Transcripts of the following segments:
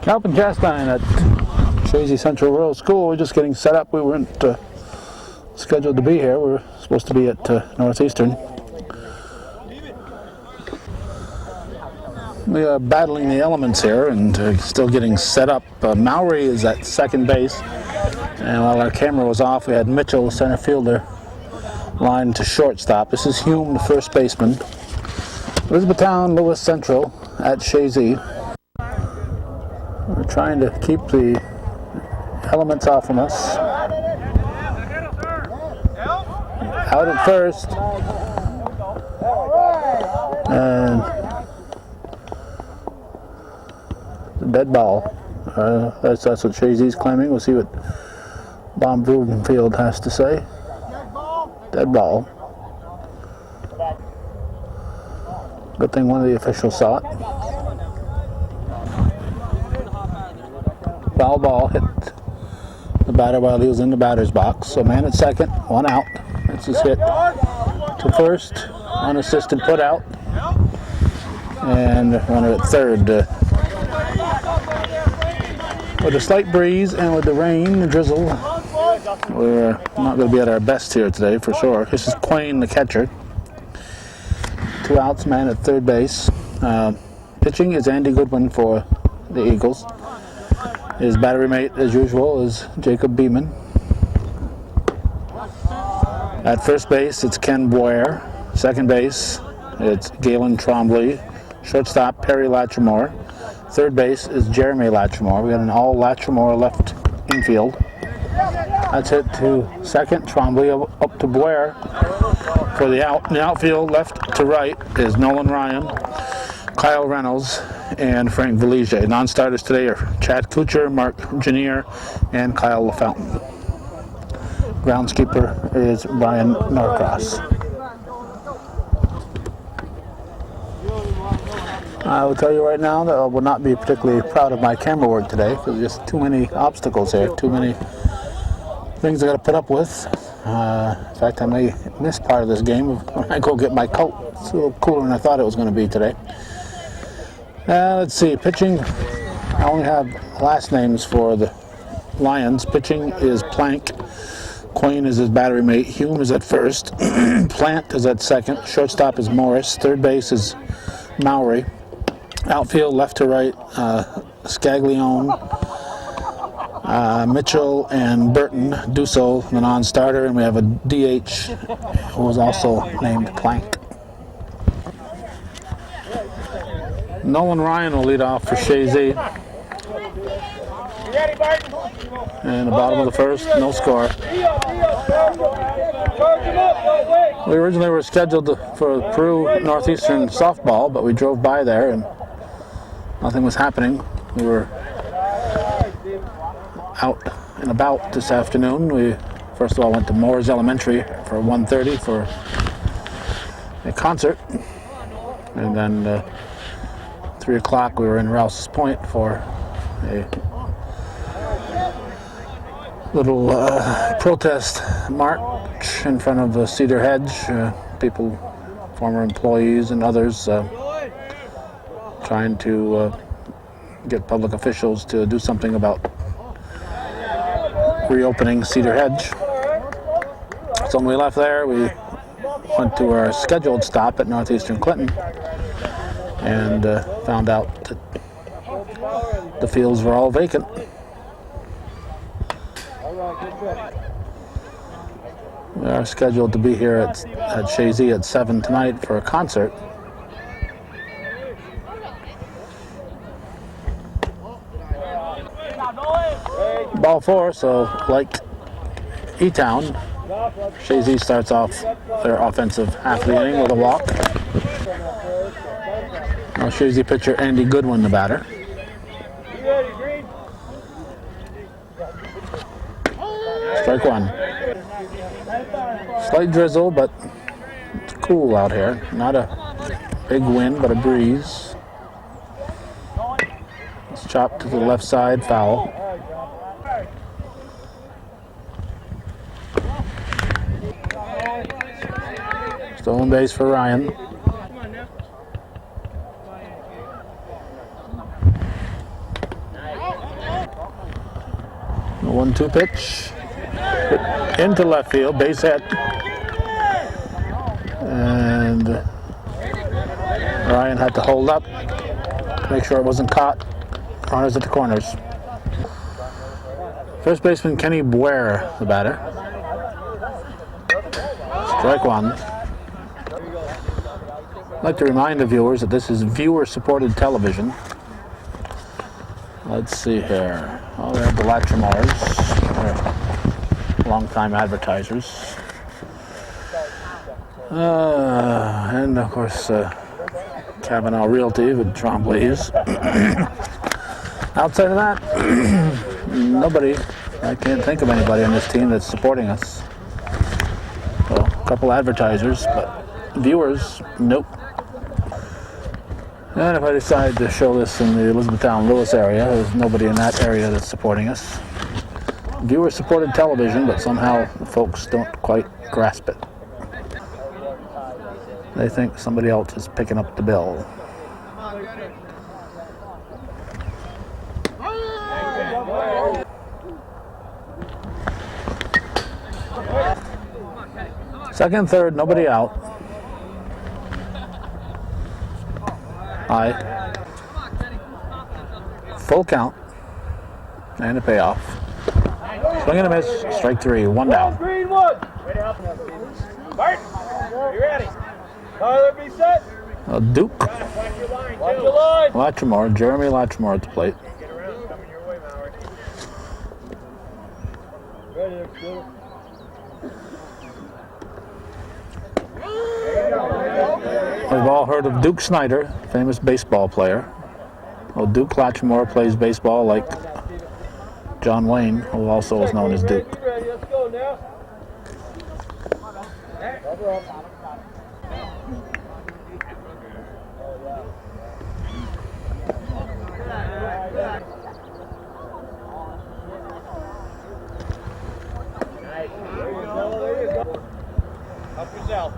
Alvin Chastain at Chazy Central Rural School. We're just getting set up. We weren't scheduled to be here. We were supposed to be at Northeastern. We are battling the elements here and still getting set up. Mowry is at second base, and while our camera was off, we had Mitchell, center fielder, line to shortstop. This is Hume, the first baseman. Elizabethtown-Lewis Central at Chazy. We're trying to keep the elements off from us. Out at first. And dead ball. That's what Chazy's claiming. We'll see what Bob Brudenfield has to say. Dead ball. Good thing one of the officials saw it. Foul ball hit the batter while he was in the batter's box. So man at second, one out. This is hit to first, unassisted put out, and runner at third. With a slight breeze and with the rain, the drizzle, we're not going to be at our best here today for sure. This is Quayne, the catcher. 2 outs, man at third base. Pitching is Andy Goodwin for the Eagles. His battery mate, as usual, is Jacob Beeman. At first base, it's Ken Boyer. Second base, it's Galen Trombley. Shortstop, Perry Latrimore. Third base is Jeremy Latrimore. We got an all Latrimore left infield. That's hit to second. Trombley up to Boyer for the out. In the outfield, left to right, is Nolan Ryan, Kyle Reynolds, and Frank Valigie. Non-starters today are Chad Kuchar, Mark Janier, and Kyle LaFountain. Groundskeeper is Brian Norcross. I will tell you right now that I will not be particularly proud of my camera work today because there's just too many obstacles here, too many things I got to put up with. In fact, I may miss part of this game when I go get my coat. It's a little cooler than I thought it was going to be today. Let's see, pitching, I only have last names for the Lions. Pitching is Plank. Quayne is his battery mate. Hume is at first. Plant is at second. Shortstop is Morris. Third base is Mowry. Outfield, left to right, Scaglione, Mitchell, and Burton. Dusso, the non-starter, and we have a DH who was also named Plank. Nolan Ryan will lead off for Chazy. And the bottom of the first, no score. We originally were scheduled for Peru Northeastern softball, but we drove by there and nothing was happening. We were out and about this afternoon. We first of all went to Moore's Elementary for 1:30 for a concert, and then 3 o'clock we were in Rouse's Point for a little protest march in front of the Cedar Hedge. People, former employees and others, trying to get public officials to do something about reopening Cedar Hedge. So when we left there, we went to our scheduled stop at Northeastern Clinton and found out that the fields were all vacant. We are scheduled to be here at Chazy at 7 tonight for a concert. Ball 4, so like E-Town, Chazy starts off their offensive half of the inning with a walk. Now Chazy pitcher Andy Goodwin, the batter. Strike one. Slight drizzle, but it's cool out here. Not a big wind, but a breeze. It's chopped to the left side, foul. Stolen base for Ryan. 1-2 pitch. Into left field, base hit. And Ryan had to hold up to make sure it wasn't caught. Runners at the corners. First baseman Kenny Boer, the batter. Strike one. I'd like to remind the viewers that this is viewer-supported television. Let's see here. Oh, we have the Latrimores. They're long-time advertisers. And of course, Kavanaugh Realty with Champlain. Outside of that, nobody. I can't think of anybody on this team that's supporting us. Well, a couple advertisers, but viewers, nope. And if I decide to show this in the Elizabethtown-Lewis area, there's nobody in that area that's supporting us. Viewer-supported television, but somehow the folks don't quite grasp it. They think somebody else is picking up the bill. Second, third, nobody out. High. Full count. And a payoff. Swing and a miss. Strike three. One down. Bart, you ready? Tyler, be set. Duke. Watch your line. Latrimore. Jeremy Latrimore at the plate. Get around. It's coming your way, Mallory. Ready, let's go. We've all heard of Duke Snyder, famous baseball player. Well, Duke Latrimore plays baseball like John Wayne, who also is known as Duke. Ready, let's go now. Help yourself.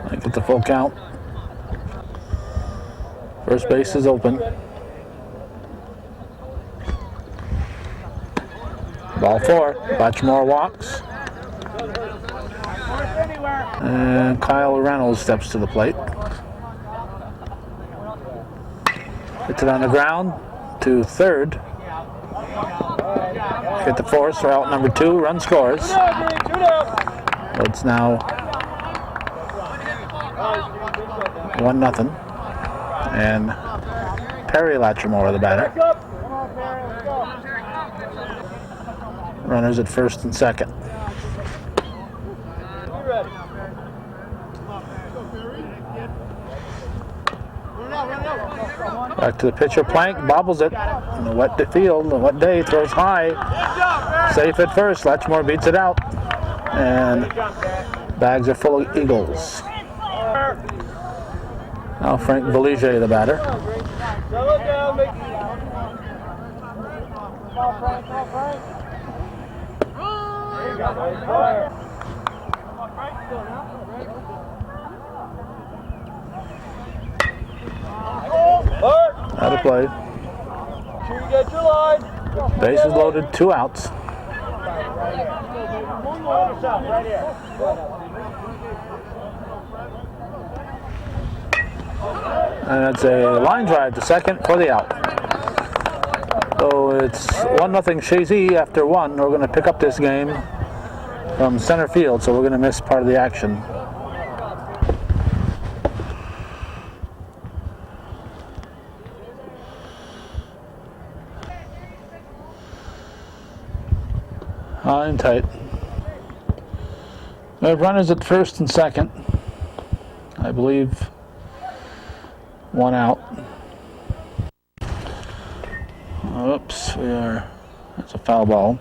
I get the full count. First base is open. Ball four. Latrimore walks. And Kyle Reynolds steps to the plate. Hits it on the ground to third. Hit the force for out number two. Run scores. It's now 1-0. And Perry Latrimore, the batter. Runners at first and second. Back to the pitcher. Plank bobbles it in the wet field. The wet day, throws high. Safe at first. Latrimore beats it out. And bags are full of Eagles. Now Frank Valiger, the batter. Out of play. Sure you get your line. Bases loaded, 2 outs. Right here. And it's a line drive to second for the out. So it's 1-0 Chazy after 1. We're going to pick up this game from center field, so we're going to miss part of the action. High and tight. We have runners at first and second. I believe 1 out. Oops, that's a foul ball.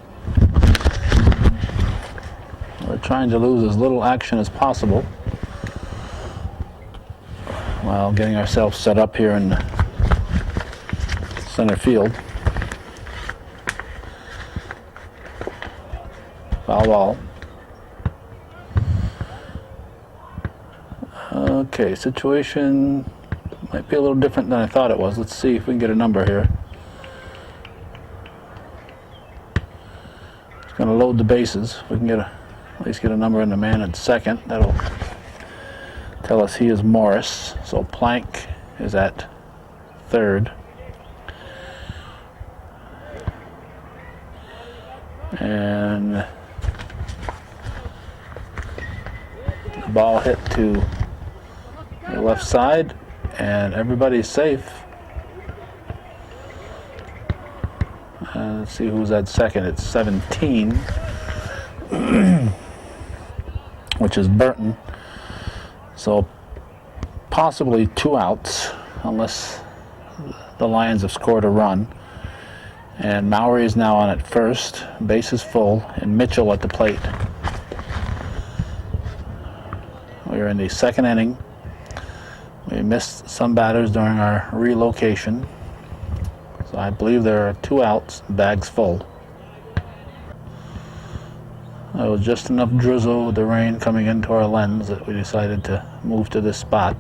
We're trying to lose as little action as possible while getting ourselves set up here in center field. Foul ball. Okay, situation Might be a little different than I thought it was. Let's see if we can get a number here. It's going to load the bases. If we can get at least get a number in the man at second, that'll tell us he is Morris. So Plank is at third. And the ball hit to the left side, and everybody's safe. Let's see who's at second. It's 17, which is Burton. So possibly 2 outs, unless the Lions have scored a run. And Mowry is now on at first, base is full, and Mitchell at the plate. We are in the second inning. We missed some batters during our relocation. So I believe there are 2 outs, bags full. There was just enough drizzle with the rain coming into our lens that we decided to move to this spot.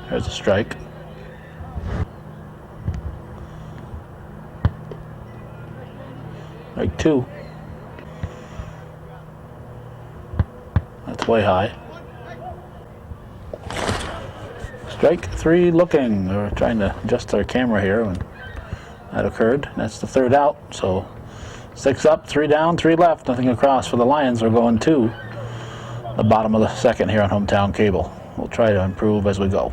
There's a strike. Strike 2. That's way high. Strike 3 looking. We're trying to adjust our camera here when that occurred. That's the 3rd out. So 6 up, 3 down, 3 left. Nothing across for the Lions. We're going to the bottom of the 2nd here on Hometown Cable. We'll try to improve as we go.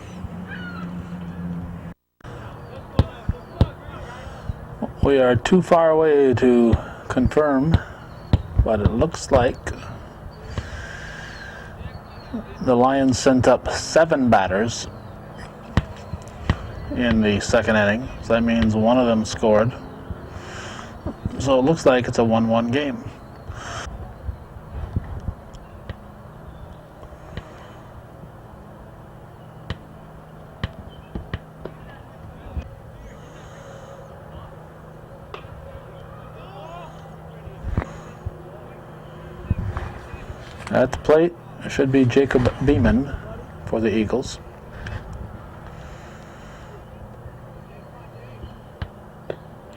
We are too far away to confirm, but it looks like the Lions sent up 7 batters in the 2nd inning. So that means one of them scored. So it looks like it's a 1-1 game. At the plate, it should be Jacob Beeman for the Eagles.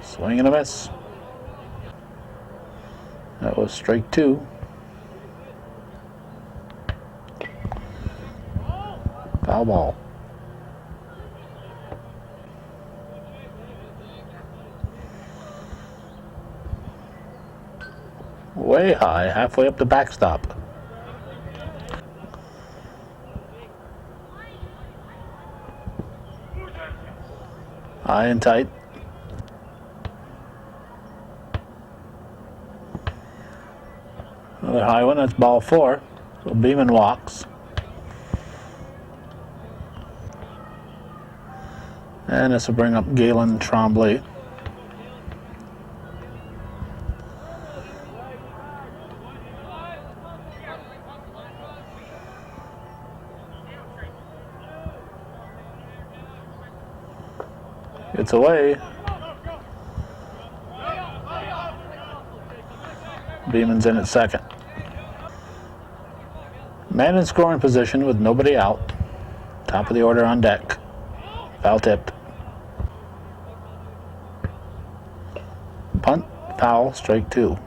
Swing and a miss. That was strike 2. Foul ball. Way high, halfway up the backstop. High and tight. Another high one, that's ball 4. So Beeman walks. And this will bring up Galen Tremblay. It's away. Beeman's in at second. Man in scoring position with nobody out. Top of the order on deck. Foul tipped. Punt, foul, strike 2.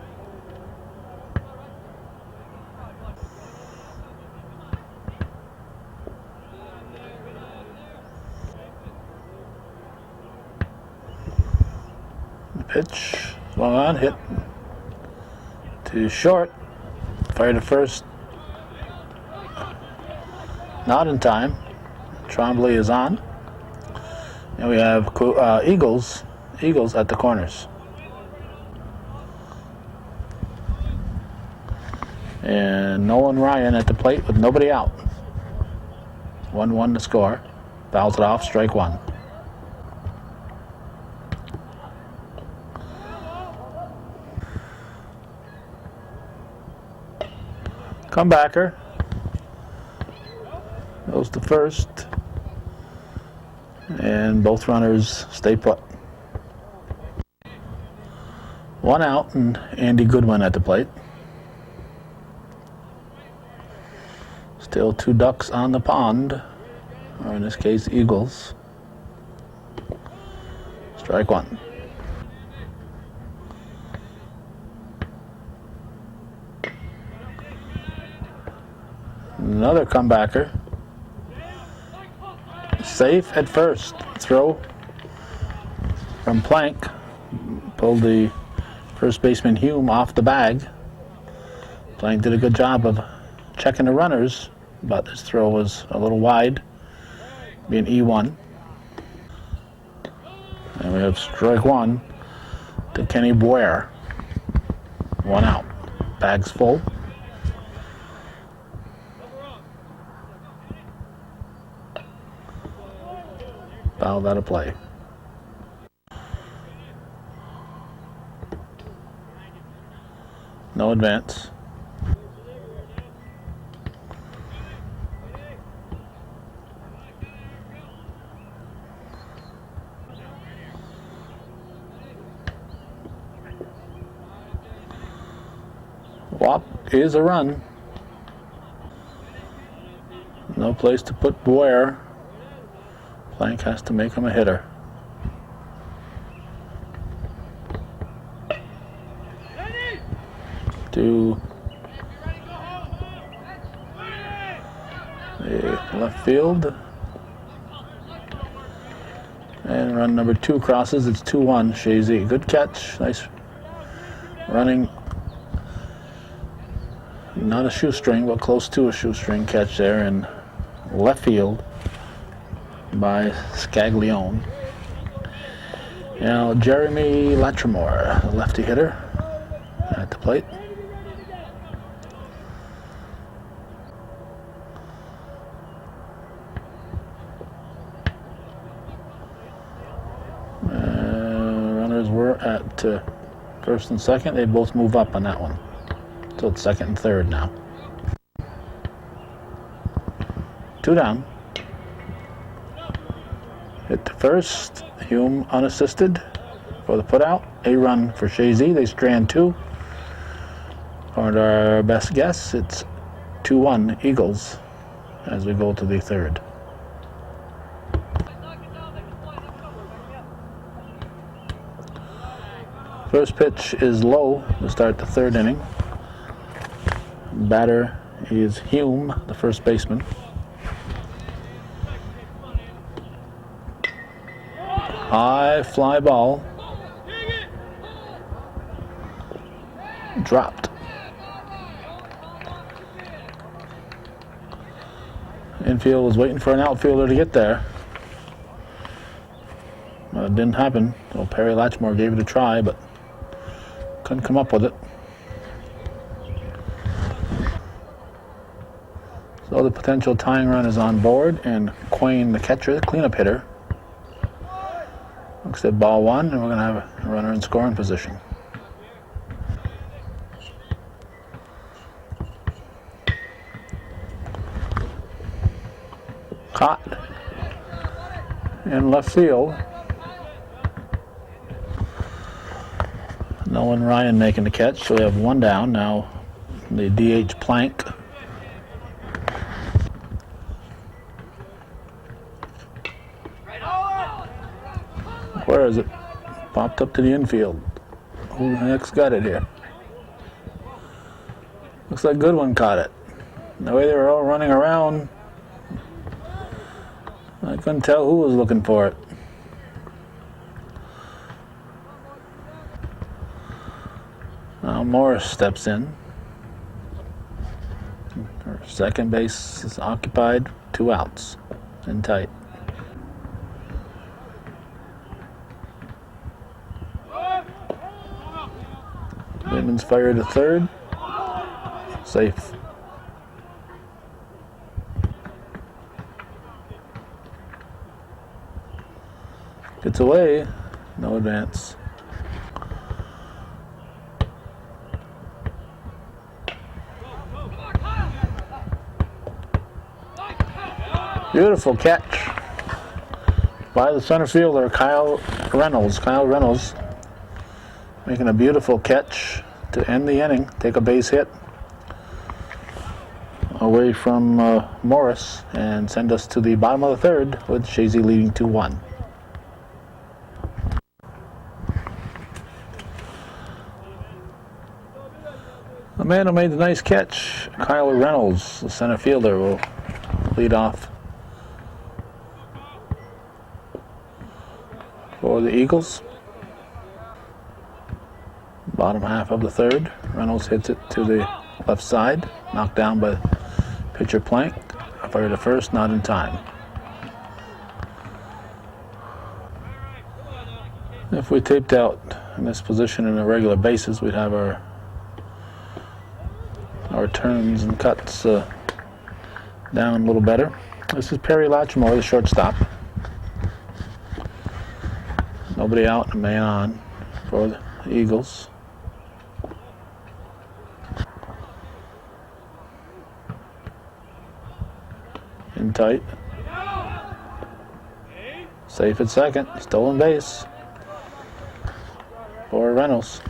The pitch, swung on, hit to short. Fire to first. Not in time. Tremblay is on. And we have Eagles at the corners. And Nolan Ryan at the plate with nobody out. 1-1 to score. Fouls it off, strike 1. Comebacker. Goes to first. And both runners stay put. 1 out and Andy Goodwin at the plate. Still 2 ducks on the pond, or in this case, Eagles. Strike one. Another comebacker. Safe at first. Throw from Plank. Pulled the first baseman Hume off the bag. Plank did a good job of checking the runners, but his throw was a little wide, being E1. And we have strike one to Kenny Boyer. One out. Bag's full. Fouled out of play. No advance. Walk is a run. No place to put Boyer. Plank has to make him a hitter. To the left field. And run number 2 crosses. It's 2-1. Chazy. Good catch. Nice running. Not a shoestring, but close to a shoestring catch there in left field by Scaglione. Now Jeremy Latrimore, lefty hitter, at the plate. Runners were at first and second. They both move up on that one. So it's second and third now. 2 down. Hit to first. Hume unassisted for the putout. A run for Chazy. They strand 2. According to our best guess, it's 2-1 Eagles as we go to the third. First pitch is low to start the third inning. Batter is Hume, the first baseman. High fly ball. Dropped. Infield was waiting for an outfielder to get there. It didn't happen. So Perry Latchmore gave it a try, but couldn't come up with it. So the potential tying run is on board, and Quayne, the catcher, the cleanup hitter, looks at ball 1, and we're going to have a runner in scoring position. Caught in left field. Nolan Ryan making the catch, so we have 1 down. Now the DH Plank. Where is it? Popped up to the infield. Who the heck's got it here? Looks like Goodwin caught it. The way they were all running around, I couldn't tell who was looking for it. Now Morris steps in. Second base is occupied, 2 outs and tight. Raymond's fired to third. Safe. Gets away. No advance. Beautiful catch by the center fielder, Kyle Reynolds. Kyle Reynolds making a beautiful catch to end the inning. Take a base hit away from Morris and send us to the bottom of the third with Chazy leading 2-1. The man who made the nice catch, Kyle Reynolds, the center fielder, will lead off for the Eagles. Bottom half of the third. Reynolds hits it to the left side, knocked down by pitcher Plank. Fired to first, not in time. If we taped out in this position on a regular basis, we'd have our turns and cuts down a little better. This is Perry Latchmore, the shortstop. Nobody out, a man on for the Eagles. In tight. Safe at second. Stolen base for Reynolds.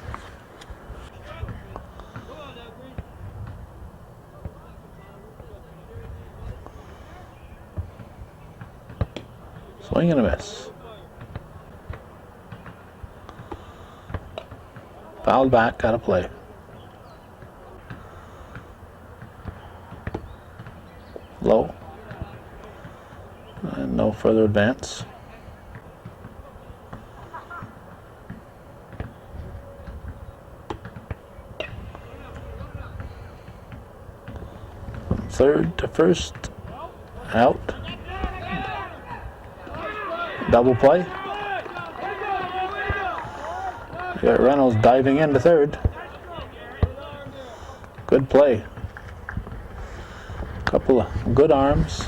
Swing and a miss. Fouled back, got to play. Low. And no further advance. From third to first. Out. Double play. You got Reynolds diving into third. Good play. Couple of good arms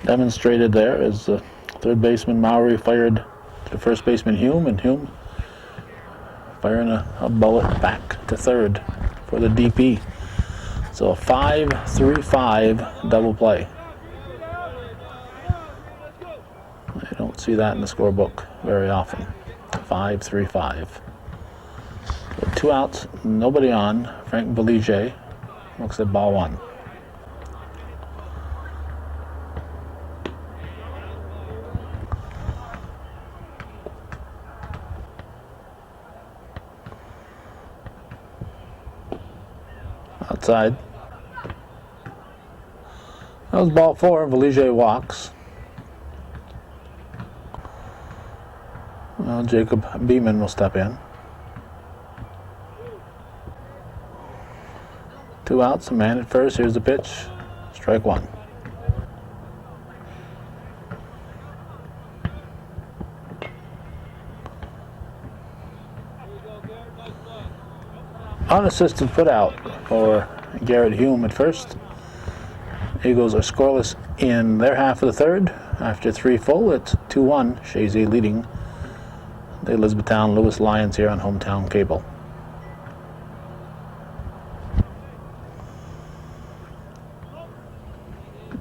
demonstrated there as the third baseman Mowry fired to first baseman Hume, and Hume firing a bullet back to third for the DP. So a 5-3-5 double play. I don't see that in the scorebook very often. 5-3-5. So 2 outs, nobody on. Frank Belige looks at ball 1. Outside. That was ball 4. Belige walks. Well, Jacob Beeman will step in. 2 outs, a man at first. Here's the pitch. Strike 1. Unassisted put out for Garrett Hume at first. Eagles are scoreless in their half of the third. After 3 full, it's 2-1. Chazy leading the Elizabethtown-Lewis Lions here on hometown cable.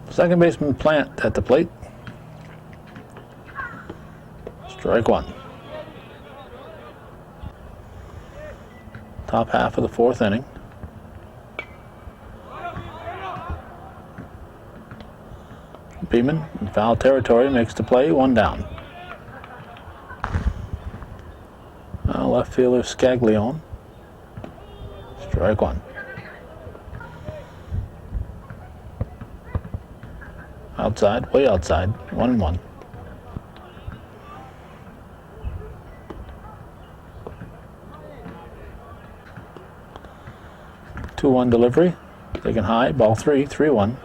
Second baseman Plant at the plate. Strike 1. Top half of the 4th inning. Beeman in foul territory makes the play, 1 down. Left fielder Scaglione. Strike 1. Outside, way outside, 1-1. Two-one delivery, taken high, ball 3, 3-1.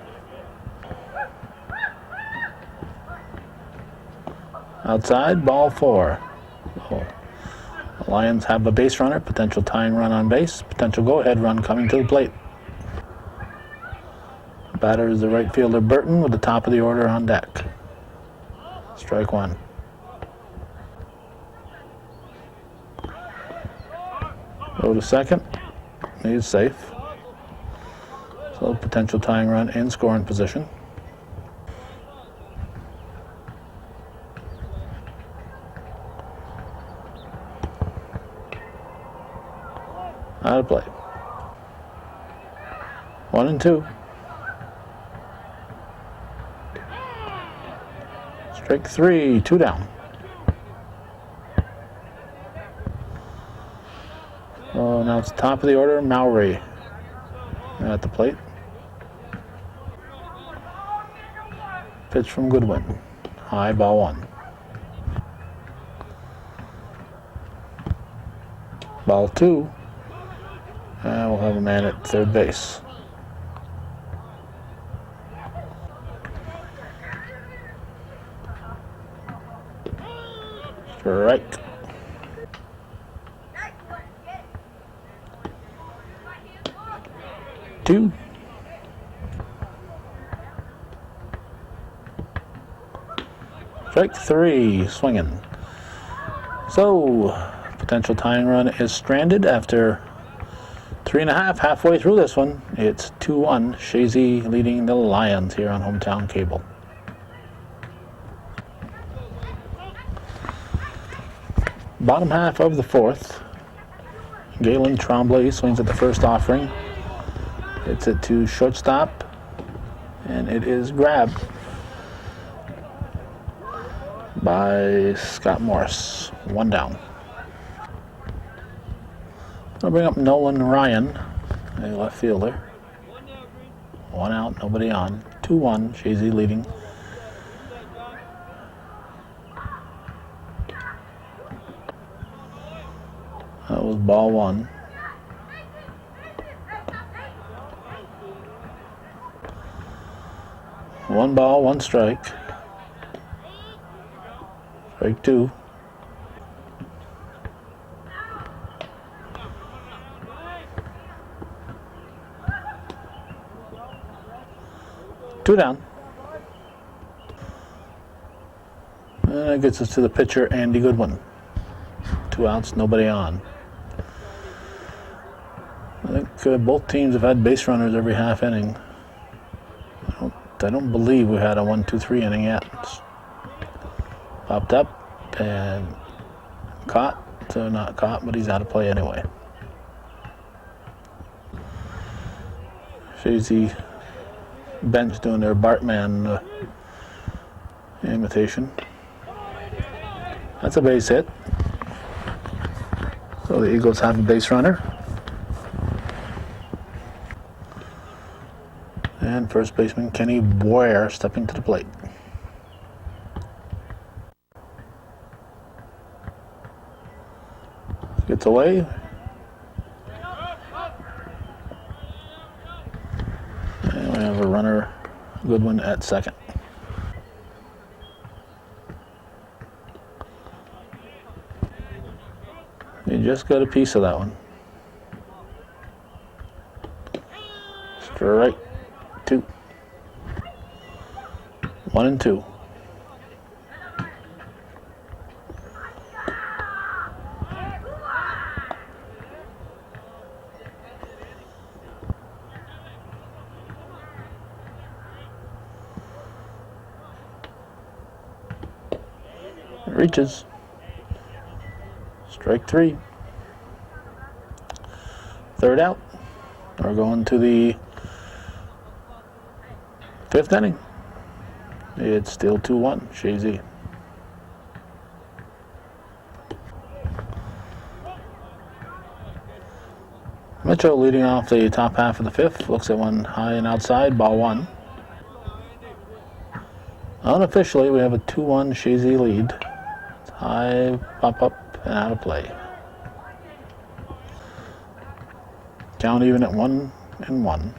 Outside, ball 4. Oh. The Lions have a base runner, potential tying run on base, potential go-ahead run coming to the plate. Batter is the right fielder Burton with the top of the order on deck. Strike 1. Go to second. He's safe. So potential tying run in scoring position. Out of play. 1-2. Strike 3, 2 down. Oh, now it's top of the order, Mowry at the plate. Pitch from Goodwin. High, ball one. Ball two. And we'll have a man at third base. Strike. Two. Strike three, swinging. So, potential tying run is stranded after 3.5, halfway through this one. It's 2-1, Chazy leading the Lions here on Hometown Cable. Bottom half of the fourth. Galen Tremblay swings at the first offering. Hits it to shortstop, and it is grabbed by Scott Morris. One down. I'll bring up Nolan Ryan, a left fielder. One out, nobody on. 2-1, Chazy leading. That was ball one. One ball, one strike. Strike two. Two down. And that gets us to the pitcher, Andy Goodwin. 2 outs, nobody on. I think both teams have had base runners every half inning. I don't believe we had a 1-2-3 inning yet. It's popped up and caught. So not caught, but he's out of play anyway. Chazy bench doing their Bartman imitation. That's a base hit. So the Eagles have a base runner. And first baseman Kenny Boyer stepping to the plate. Gets away. And we have a runner, Goodwin, at second. You just got a piece of that one. Strike two. 1-2. Reaches. Strike three. Third out. We're going to the fifth inning. It's still 2-1, Chazy. Mitchell leading off the top half of the fifth. Looks at one high and outside, ball one. Unofficially, we have a 2-1 Chazy lead. It's high, pop up, and out of play. Count even at 1-1.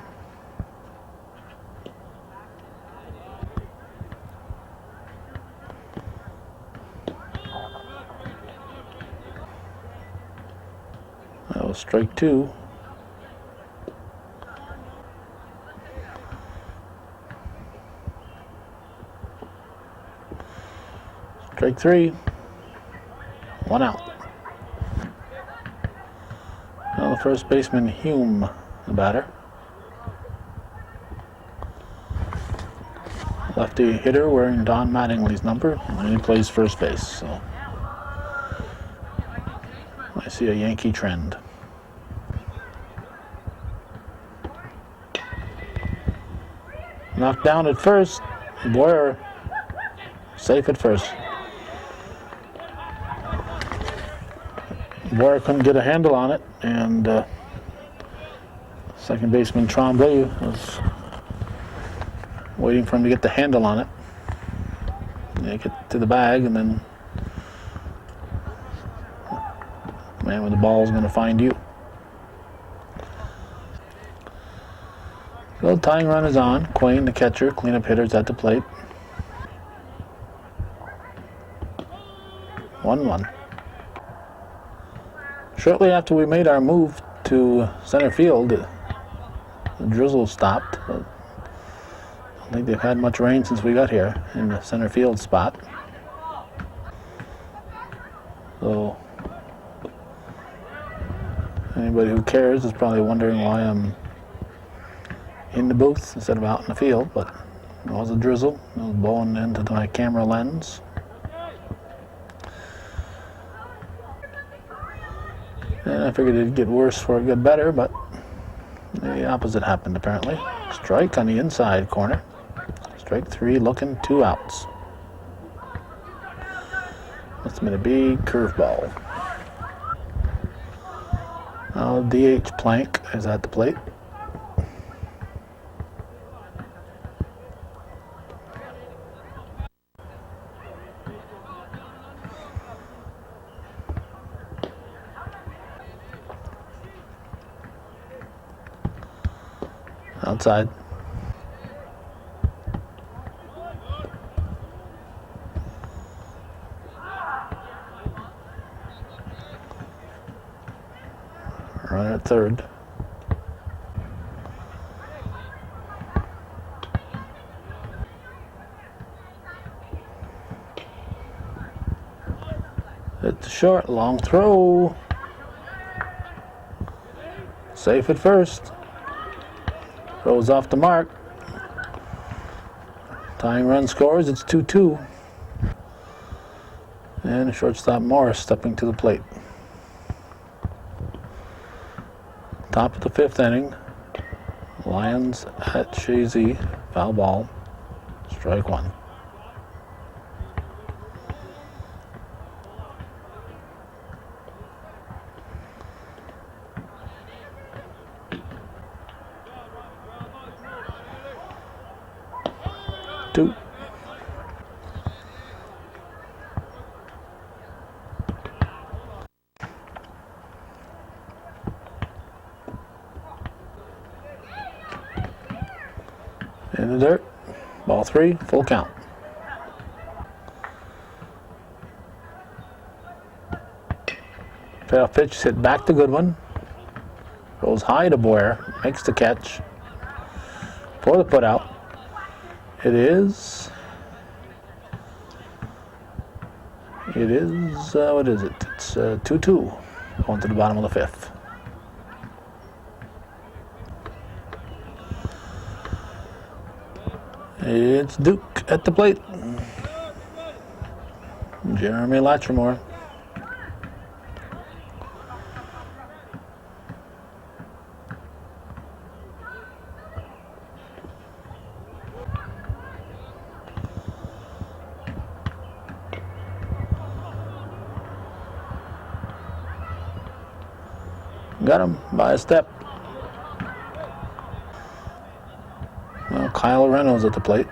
That was strike two. Strike three. One out. Now the first baseman, Hume, the batter. Lefty hitter wearing Don Mattingly's number, and he plays first base, so I see a Yankee trend. Knocked down at first. Boyer safe at first. Boyer couldn't get a handle on it, and second baseman Tremblay was waiting for him to get the handle on it. Yeah, get to the bag, and then man with the ball is going to find you. So tying run is on. Quayne, the catcher, cleanup hitters at the plate. 1-1. Shortly after we made our move to center field, the drizzle stopped. I don't think they've had much rain since we got here in the center field spot. So anybody who cares is probably wondering why I'm in the booth instead of out in the field, but it was a drizzle. It was blowing into my camera lens. And I figured it'd get worse before it got better, but the opposite happened apparently. Strike on the inside corner. Strike 3, looking 2 outs. Must have been a big curveball. Now DH Plank is at the plate. Outside. Runner at third. It's short, long throw. Safe at first. Throws off the mark. Tying run scores, it's 2-2. And shortstop Morris stepping to the plate. Top of the 5th inning. Lions at Chazy. Foul ball. Strike 1. Two. In the dirt. Ball 3, full count. Payoff pitch hit back to Goodwin. Goes high to Boyer. Makes the catch for the putout. It is, what is it? It's 2-2, going to the bottom of the 5th. It's Duke at the plate. Jeremy Latrimore. Got him by a step. Well, Kyle Reynolds at the plate.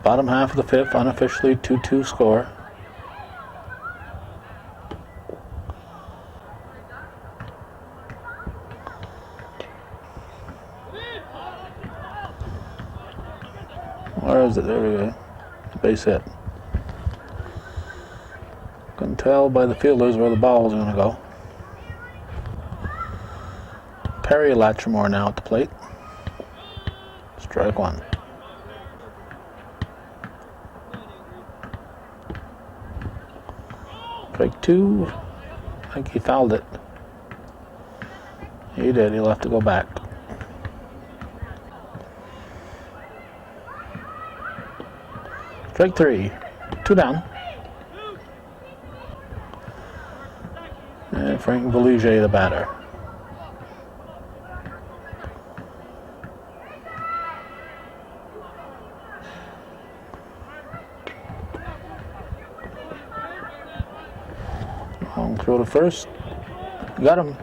Bottom half of the 5th, unofficially 2-2 score. Where is it? There we go. Base hit. Couldn't tell by the fielders where the ball was going to go. Perry Latrimore now at the plate. Strike 1. Strike 2. I think he fouled it. He did. He'll have to go back. Strike 3. 2 down. And Frank Belize, the batter. Long throw to first. Got him.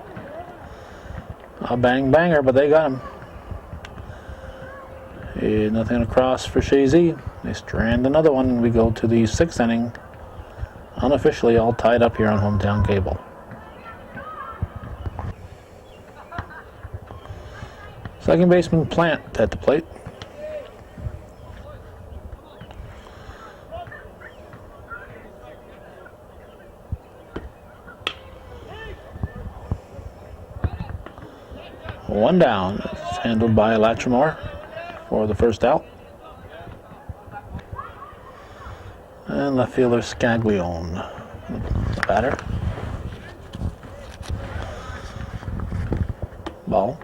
A bang banger, but they got him. Nothing across for Chazy. They strand another one. We go to the 6th inning. Unofficially all tied up here on Hometown Cable. Second baseman Plant at the plate. One down. It's handled by Latrimore for the first out. And left fielder Scaglione, the batter. Ball.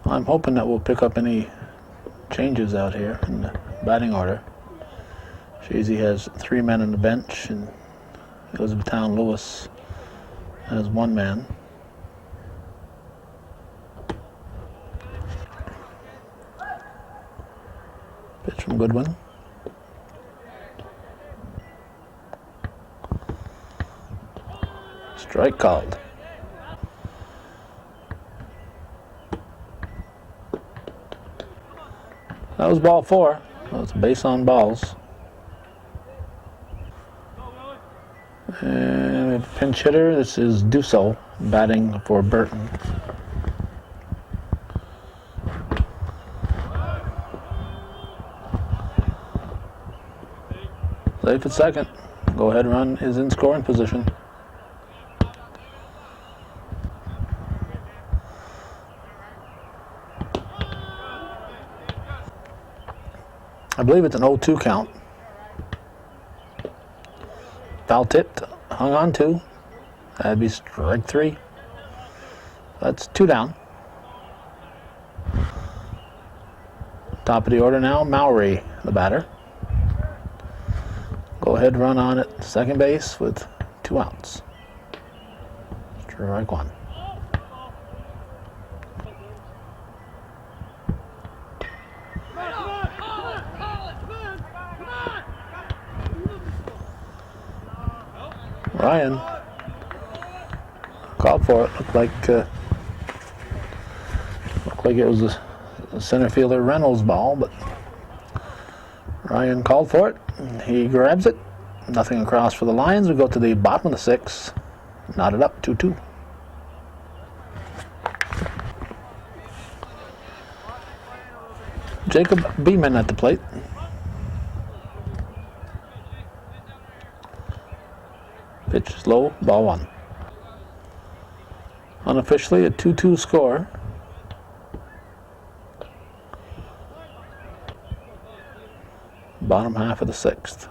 I'm hoping that we'll pick up any changes out here in the batting order. Chazy has 3 men on the bench, and Elizabethtown-Lewis has 1 man. Pitch from Goodwin. Strike called. That was ball 4. That was a base on balls. And a pinch hitter. This is Dusso batting for Burton. Safe at second. Go ahead run is in scoring position. I believe it's an 0-2 count. Foul tipped, hung on 2. That'd be strike 3. That's 2 down. Top of the order now, Mowry, the batter. Go ahead run on at second base with 2 outs. Strike 1. Ryan called for it. Looked like it was a center fielder Reynolds ball, but Ryan called for it. He grabs it. Nothing across for the Lions. We go to the bottom of the 6th. Knotted up 2-2. Jacob Beeman at the plate. Pitch is low, ball 1. Unofficially a 2-2 score. Bottom half of the 6th.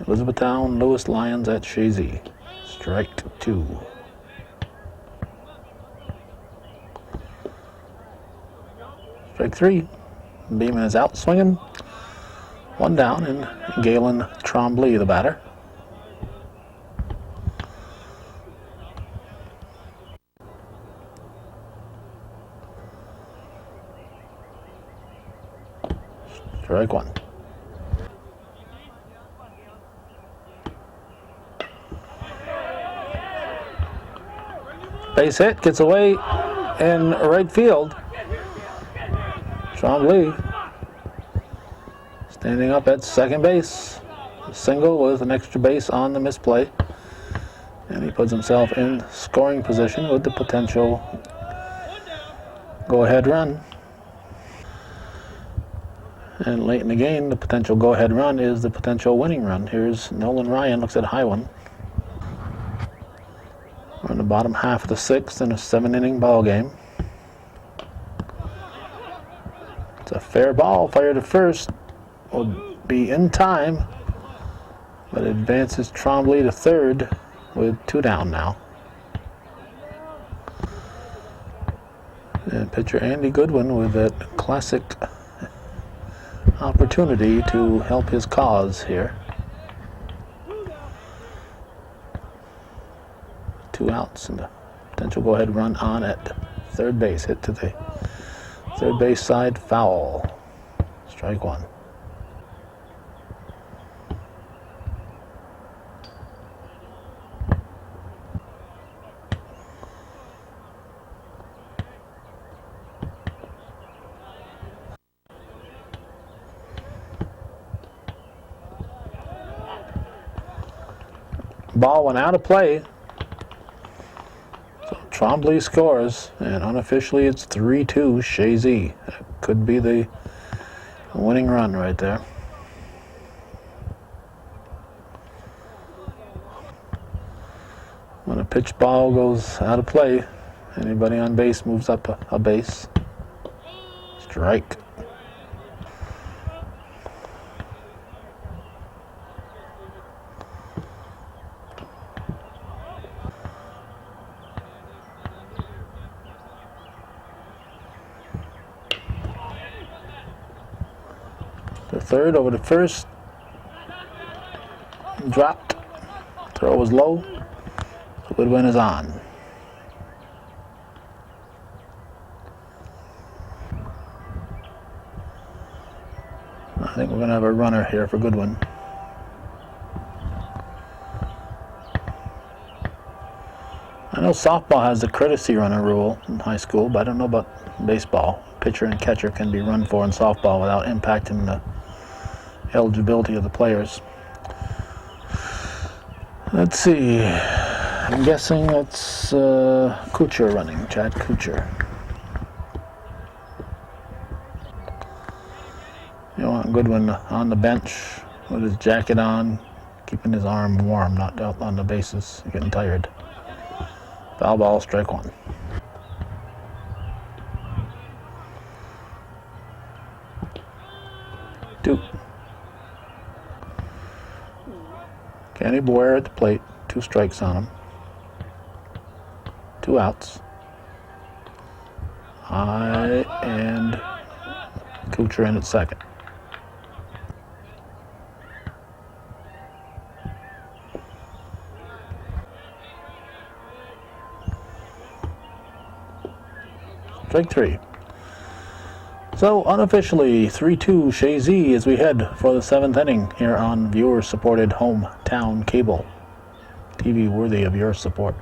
Elizabethtown-Lewis Lions at Chazy. Strike 2. Strike 3. Beeman is out swinging. 1 down, and Galen Trombley, the batter. Strike 1. Base hit, gets away in right field. Trombley standing up at second base. Single with an extra base on the misplay. And he puts himself in scoring position with the potential go-ahead run. And late in the game, the potential go-ahead run is the potential winning run. Here's Nolan Ryan, looks at a high one. We're in the bottom half of the 6th in a 7-inning ball game. It's a fair ball, fired to first. Will be in time, but advances Trombley to third with 2 down now. And pitcher Andy Goodwin with that classic opportunity to help his cause here. 2 outs and a potential go-ahead run on at third base. Hit to the third base side, foul. Strike 1. Ball went out of play. So Trombley scores, and unofficially it's 3-2 Chazy. That could be the winning run right there. When a pitch ball goes out of play, anybody on base moves up a base. Strike. The third over to first. Dropped. Throw was low. Goodwin is on. I think we're going to have a runner here for Goodwin. I know softball has the courtesy runner rule in high school, but I don't know about baseball. Pitcher and catcher can be run for in softball without impacting the eligibility of the players. Let's see. I'm guessing it's Kuchar running, Chad Kuchar. You want Goodwin on the bench with his jacket on, keeping his arm warm, not out on the bases, getting tired. Foul ball, strike one. Two. Kenny Boyer at the plate, 2 strikes on him. 2 outs. And Kuchar in at second. Strike 3. So unofficially 3-2 Chazy as we head for the 7th inning here on viewer-supported hometown cable. TV worthy of your support.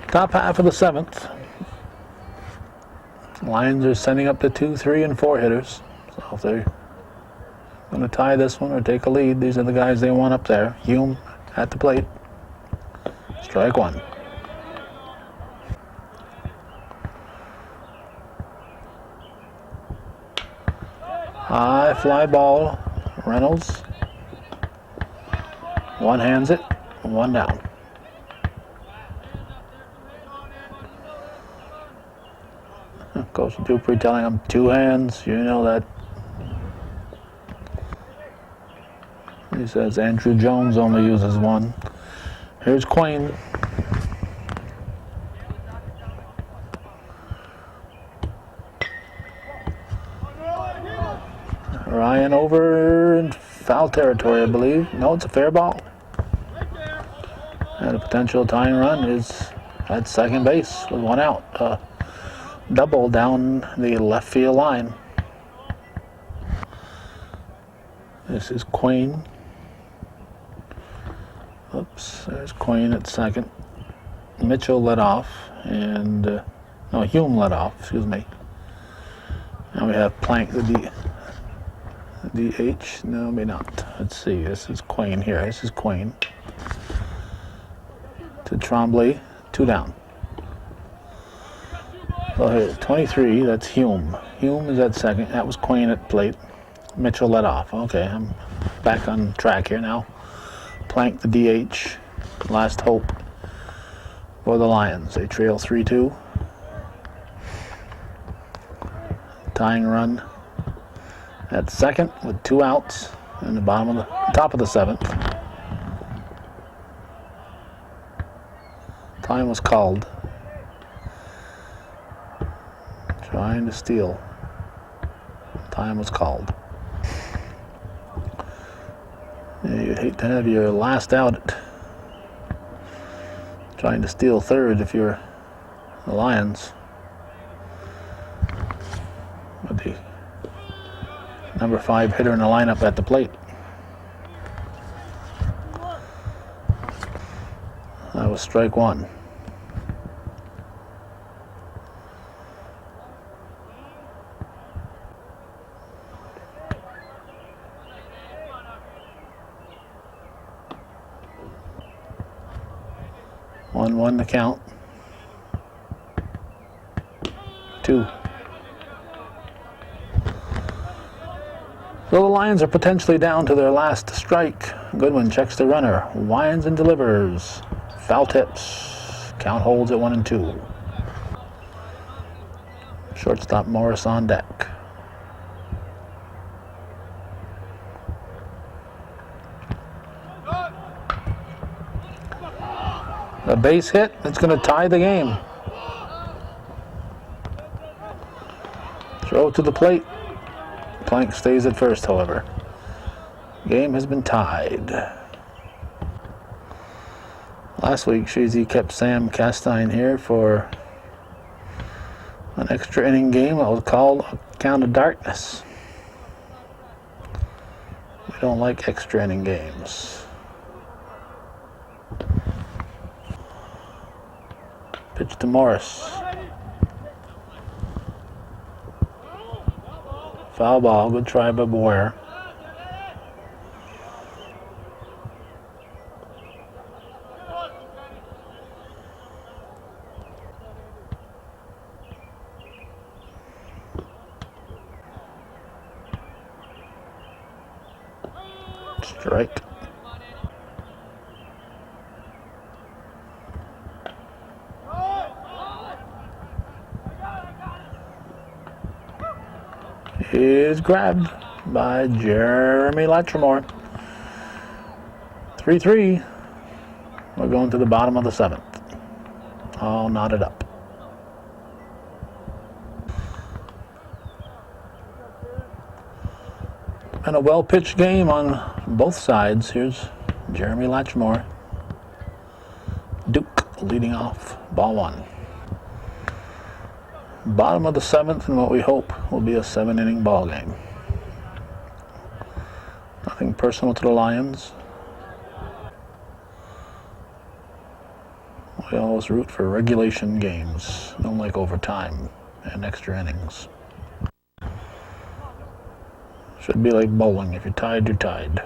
Top half of the 7th. Lions are sending up to 2, 3, and 4 hitters. So if they're going to tie this one or take a lead, these are the guys they want up there. Hume at the plate. Strike one. High fly ball. Reynolds. One hands it, one down. Coach Dupree telling him 2 hands. You know that. He says Andrew Jones only uses 1. Here's Quain. Ryan over in foul territory, I believe. No, it's a fair ball. And a potential tying run is at second base with 1 out. Double down the left field line. This is Quain. Oops, there's Quain at second. Mitchell led off, and no, Hume led off, excuse me. Now we have Plank, the DH. No, maybe not. Let's see, this is Quain here. This is Quain. To Trombley, 2 down. So here, 23, that's Hume. Hume is at second. That was Quain at plate. Mitchell led off. Okay, I'm back on track here now. Plank, the DH. Last hope for the Lions. They trail 3-2. Tying run at second with 2 outs in the top of the 7th. Time was called. Trying to steal. Time was called. Yeah, you'd hate to have your last out trying to steal third if you're the Lions. With the number 5 hitter in the lineup at the plate. That was strike 1. 1-1 the count. 2. So the Lions are potentially down to their last strike. Goodwin checks the runner, winds and delivers. Foul tips. Count holds at 1-2. Shortstop Morris on deck. A base hit. It's going to tie the game. Throw to the plate. Plank stays at first, however. Game has been tied. Last week, Chazy kept Sam Castine here for an extra inning game that was called a count of darkness. We don't like extra inning games. Pitch to Morris. Foul ball. Good try by Boyer. Strike. Is grabbed by Jeremy Latrimore. 3-3. We're going to the bottom of the 7th. All knotted up. And a well-pitched game on both sides. Here's Jeremy Latrimore. Duke leading off, ball 1. Bottom of the 7th, and what we hope will be a 7-inning ball game. Nothing personal to the Lions. We always root for regulation games. Don't like overtime and extra innings. Should be like bowling. If you're tied, you're tied.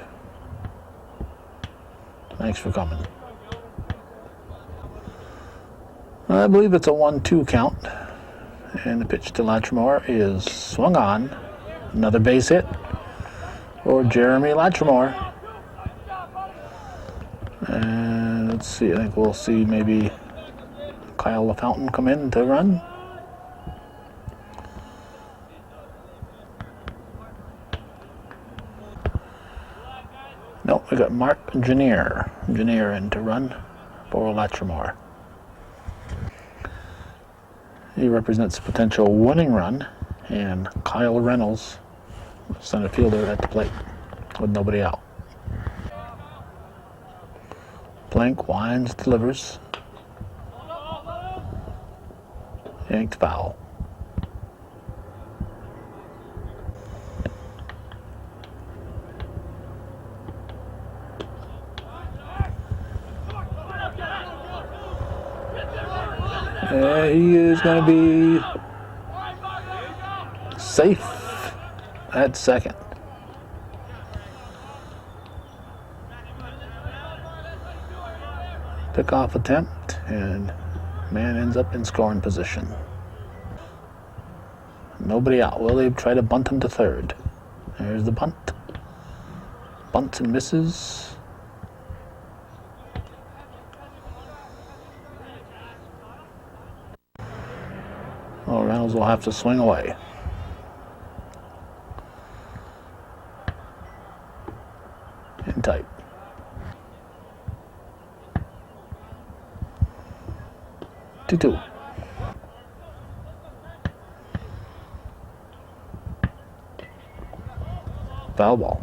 Thanks for coming. I believe it's a 1-2 count. And the pitch to Latrimore is swung on. Another base hit for Jeremy Latrimore. And let's see, I think we'll see maybe Kyle LaFountain come in to run. Nope, we got Mark Janier in to run for Latrimore. He represents a potential winning run, and Kyle Reynolds, center fielder, at the plate with nobody out. Plank winds, delivers. Yanked foul. He is going to be safe at second. Pickoff attempt, and man ends up in scoring position. Nobody out. Will they try to bunt him to third? There's the bunt. Bunts and misses. Oh, Reynolds will have to swing away. In tight. Two. Foul ball.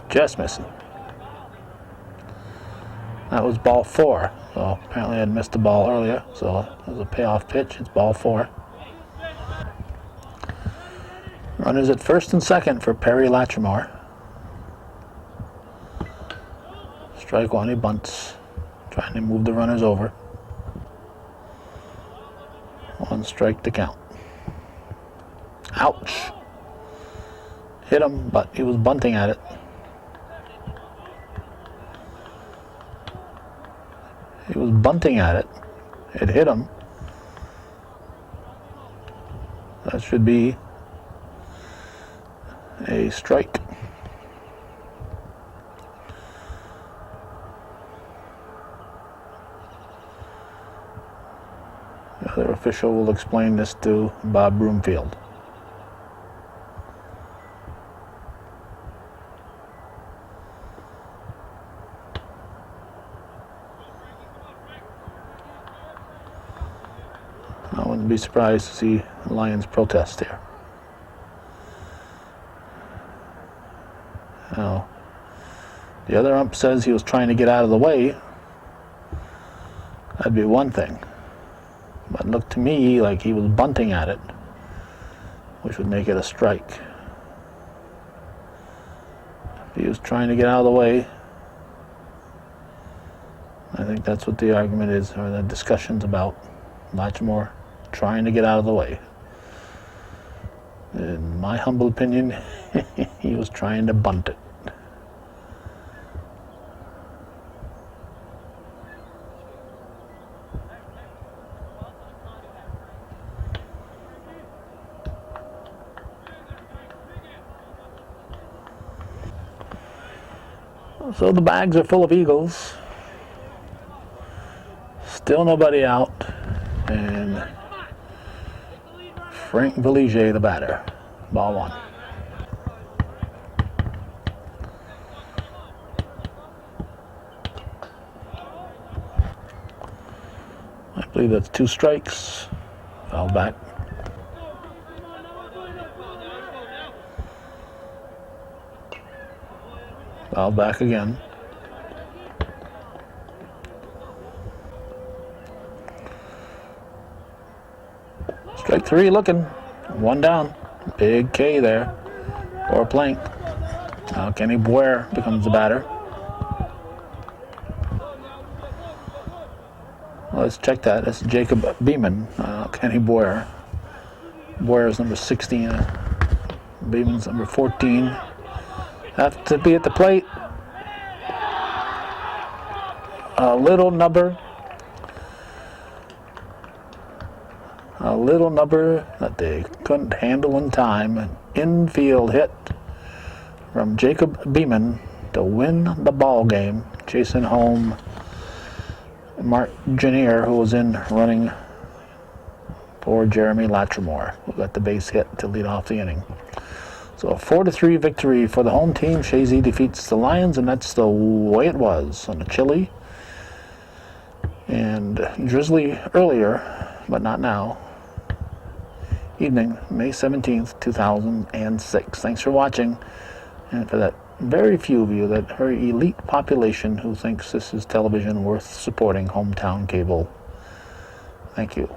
Just missing. That was ball 4. So apparently I'd missed the ball earlier. So it was a payoff pitch. It's ball 4. Runners at first and second for Perry Latrimore. Strike 1, he bunts. Trying to move the runners over. 1 strike to count. Ouch. Hit him, but he was bunting at it. He was bunting at it. It hit him. That should be a strike. The other official will explain this to Bob Broomfield. I wouldn't be surprised to see the Lions protest here. Now, the other ump says he was trying to get out of the way. That'd be one thing. But it looked to me like he was bunting at it, which would make it a strike. If he was trying to get out of the way, I think that's what the argument is, or the discussion's about. Latchmore trying to get out of the way. In my humble opinion, he was trying to bunt it. So the bags are full of Eagles. Still nobody out. And Frank Valigier, the batter. Ball one. I believe that's 2 strikes. Foul back. Foul back again. Strike 3 looking. 1 down. Big K there. Or Plank. Now Kenny Boyer becomes the batter. Let's check that. That's Jacob Beeman. Kenny Boyer. Boyer's number 16. Beeman's number 14. Have to be at the plate. A little number that they couldn't handle in time. An infield hit from Jacob Beeman to win the ball game, chasing home Mark Janier, who was in running for Jeremy Latrimore, who got the base hit to lead off the inning. So a 4-3 victory for the home team. Chazy defeats the Lions, and that's the way it was on a chilly and drizzly earlier, but not now, evening, May 17th, 2006. Thanks for watching, and for that very few of you, that very elite population who thinks this is television worth supporting, hometown cable. Thank you.